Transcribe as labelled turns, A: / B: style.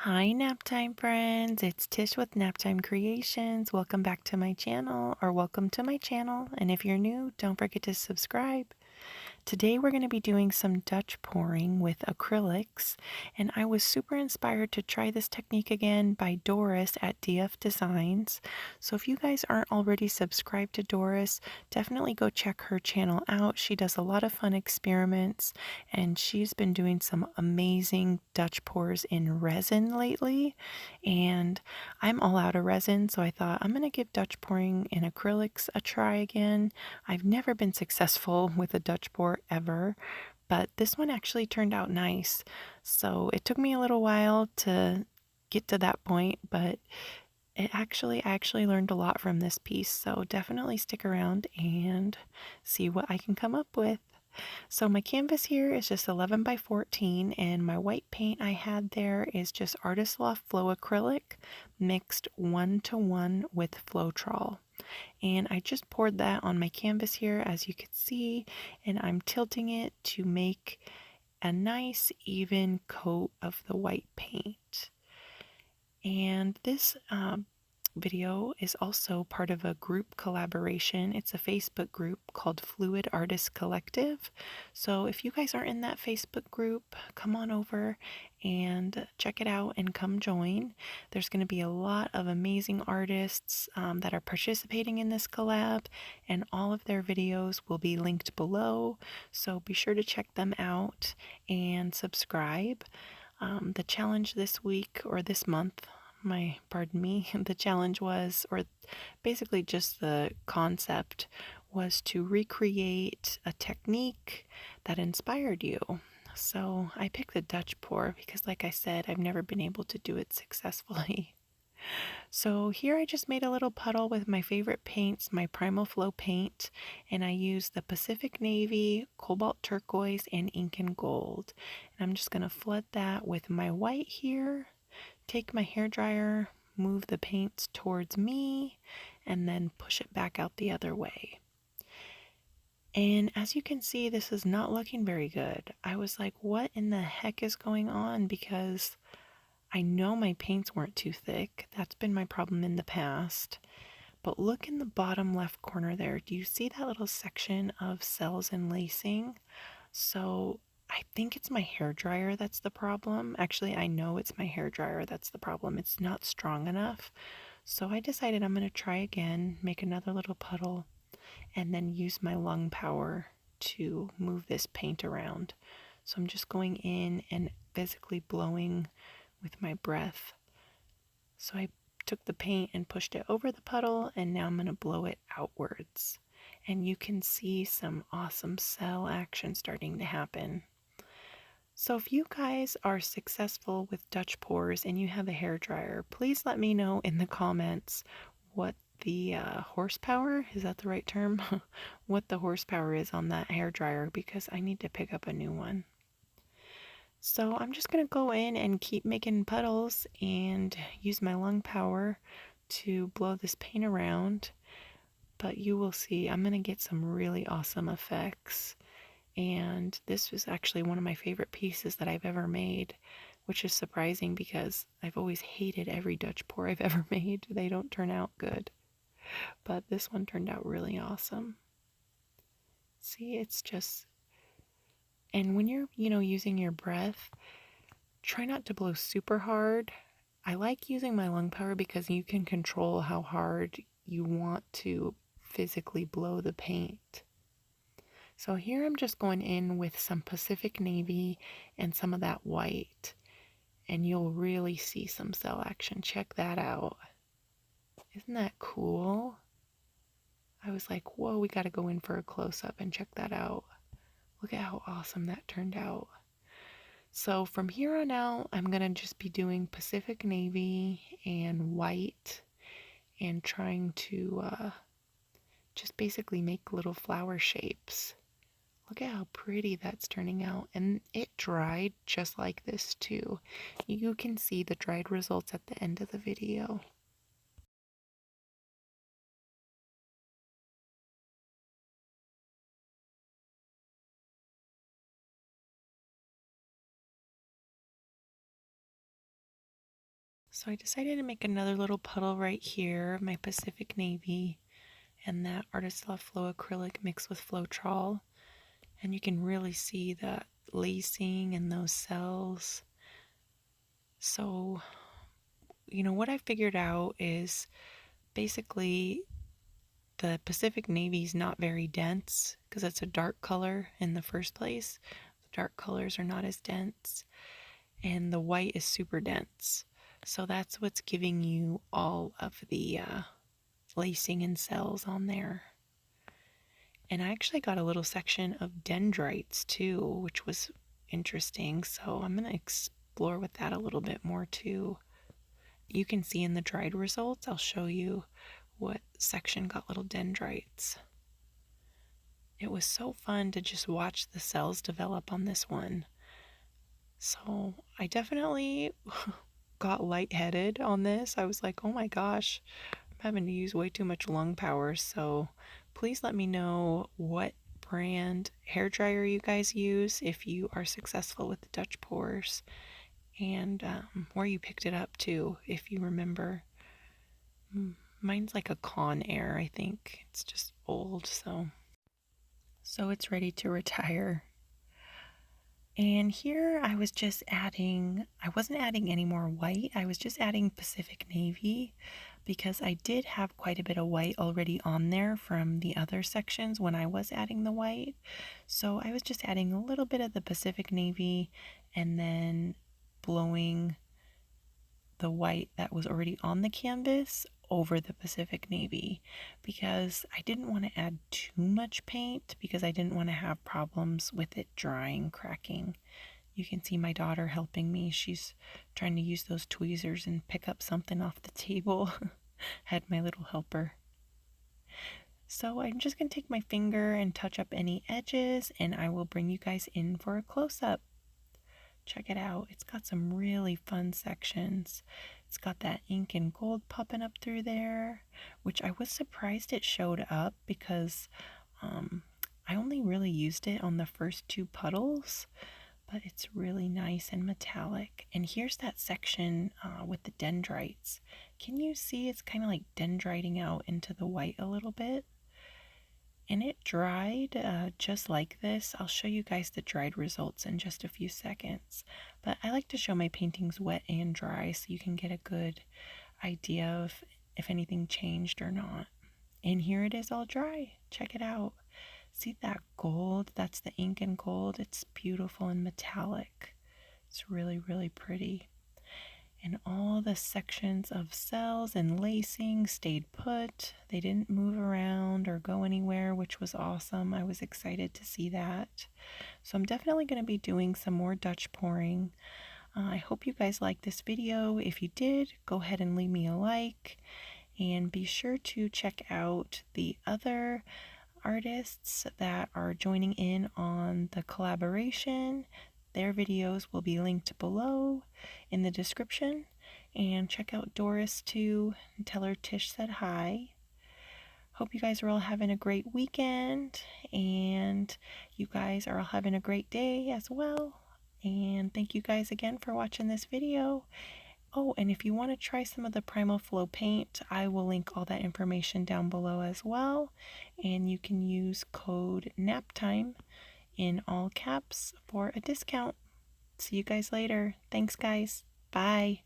A: Hi Naptime friends, it's Tish with Naptime Creations. Welcome back to my channel, or welcome to my channel, and if you're new, don't forget to subscribe. Today we're going to be doing some Dutch pouring with acrylics, and I was super inspired to try this technique again by Doris at DF Designs. So if you guys aren't already subscribed to Doris, definitely go check her channel out. She does a lot of fun experiments, and she's been doing some amazing Dutch pours in resin lately, and I'm all out of resin, so I thought I'm going to give Dutch pouring in acrylics a try again. I've never been successful with a Dutch pour ever, but this one actually turned out nice. So it took me a little while to get to that point, but I actually learned a lot from this piece. So definitely stick around and see what I can come up with. So my canvas here is just 11 by 14, and my white paint I had there is just Artist Loft Flow Acrylic mixed 1-to-1 with floetrol. And I just poured that on my canvas here, as you can see, and I'm tilting it to make a nice even coat of the white paint. And this video is also part of a group collaboration. It's a Facebook group called Fluid Artist Collective. So if you guys are in that Facebook group, come on over and check it out and come join. There's going to be a lot of amazing artists that are participating in this collab, and all of their videos will be linked below. So be sure to check them out and subscribe. The challenge this week, or this month, pardon me, the challenge was, or basically just the concept was, to recreate a technique that inspired you. So I picked the Dutch pour because, like I said, I've never been able to do it successfully. So here I just made a little puddle with my favorite paints, my Primal Flow paint, and I used the Pacific Navy, Cobalt Turquoise, and Ink and Gold. And I'm just going to flood that with my white here, take my hairdryer, move the paints towards me, and then push it back out the other way. And as you can see, this is not looking very good. I was like, what in the heck is going on? Because I know my paints weren't too thick. That's been my problem in the past. But look in the bottom left corner there. Do you see that little section of cells and lacing? So I think it's my hairdryer that's the problem. Actually, I know it's my hairdryer that's the problem. It's not strong enough. So I decided I'm going to try again, make another little puddle, and then use my lung power to move this paint around. So I'm just going in and physically blowing with my breath. So I took the paint and pushed it over the puddle, and now I'm going to blow it outwards. And you can see some awesome cell action starting to happen. So if you guys are successful with Dutch pours and you have a hairdryer, please let me know in the comments what the horsepower, is that the right term? What the horsepower is on that hairdryer, because I need to pick up a new one. So I'm just going to go in and keep making puddles and use my lung power to blow this paint around. But you will see, I'm going to get some really awesome effects. And this was actually one of my favorite pieces that I've ever made, which is surprising because I've always hated every Dutch pour I've ever made. They don't turn out good. But this one turned out really awesome. See, it's just... And when you're, using your breath, try not to blow super hard. I like using my lung power because you can control how hard you want to physically blow the paint. So here I'm just going in with some Pacific Navy and some of that white, and you'll really see some cell action. Check that out. Isn't that cool? I was like, whoa, we got to go in for a close-up and check that out. Look at how awesome that turned out. So from here on out, I'm going to just be doing Pacific Navy and white and trying to just basically make little flower shapes. Look at how pretty that's turning out. And it dried just like this too. You can see the dried results at the end of the video. So I decided to make another little puddle right here of my Pacific Navy and that Artist Love Flow acrylic mixed with floetrol. And you can really see the lacing and those cells. So, what I figured out is basically the Pacific Navy is not very dense because it's a dark color in the first place. The dark colors are not as dense, and the white is super dense. So that's what's giving you all of the lacing and cells on there. And I actually got a little section of dendrites too, which was interesting. So I'm going to explore with that a little bit more too. You can see in the dried results, I'll show you what section got little dendrites. It was so fun to just watch the cells develop on this one. So I definitely got lightheaded on this. I was like, oh my gosh, I'm having to use way too much lung power. So please let me know what brand hairdryer you guys use if you are successful with the Dutch pours, and where you picked it up too, if you remember. Mine's like a Conair, I think. It's just old, so it's ready to retire. And here I was just adding, I wasn't adding any more white, I was just adding Pacific Navy because I did have quite a bit of white already on there from the other sections when I was adding the white. So I was just adding a little bit of the Pacific Navy and then blowing the white that was already on the canvas over the Pacific Navy because I didn't want to add too much paint because I didn't want to have problems with it drying, cracking. You can see my daughter helping me. She's trying to use those tweezers and pick up something off the table. Had my little helper. So I'm just going to take my finger and touch up any edges, and I will bring you guys in for a close-up. Check it out. It's got some really fun sections. It's got that ink and gold popping up through there, which I was surprised it showed up because I only really used it on the first two puddles, but it's really nice and metallic. And here's that section with the dendrites. Can you see it's kind of like dendriting out into the white a little bit? And it dried just like this. I'll show you guys the dried results in just a few seconds. But I like to show my paintings wet and dry so you can get a good idea of if anything changed or not. And here it is all dry. Check it out. See that gold? That's the ink and gold. It's beautiful and metallic. It's really, really pretty. And all the sections of cells and lacing stayed put. They didn't move around or go anywhere, which was awesome. I was excited to see that. So I'm definitely going to be doing some more Dutch pouring. I hope you guys liked this video. If you did, go ahead and leave me a like. And be sure to check out the other artists that are joining in on the collaboration. Their videos will be linked below in the description. And check out Doris too and tell her Tish said hi. Hope you guys are all having a great weekend and you guys are all having a great day as well. And thank you guys again for watching this video. Oh, and if you want to try some of the Primal Flow paint, I will link all that information down below as well. And you can use code NAPTIME in all caps for a discount. See you guys later. Thanks, guys. Bye.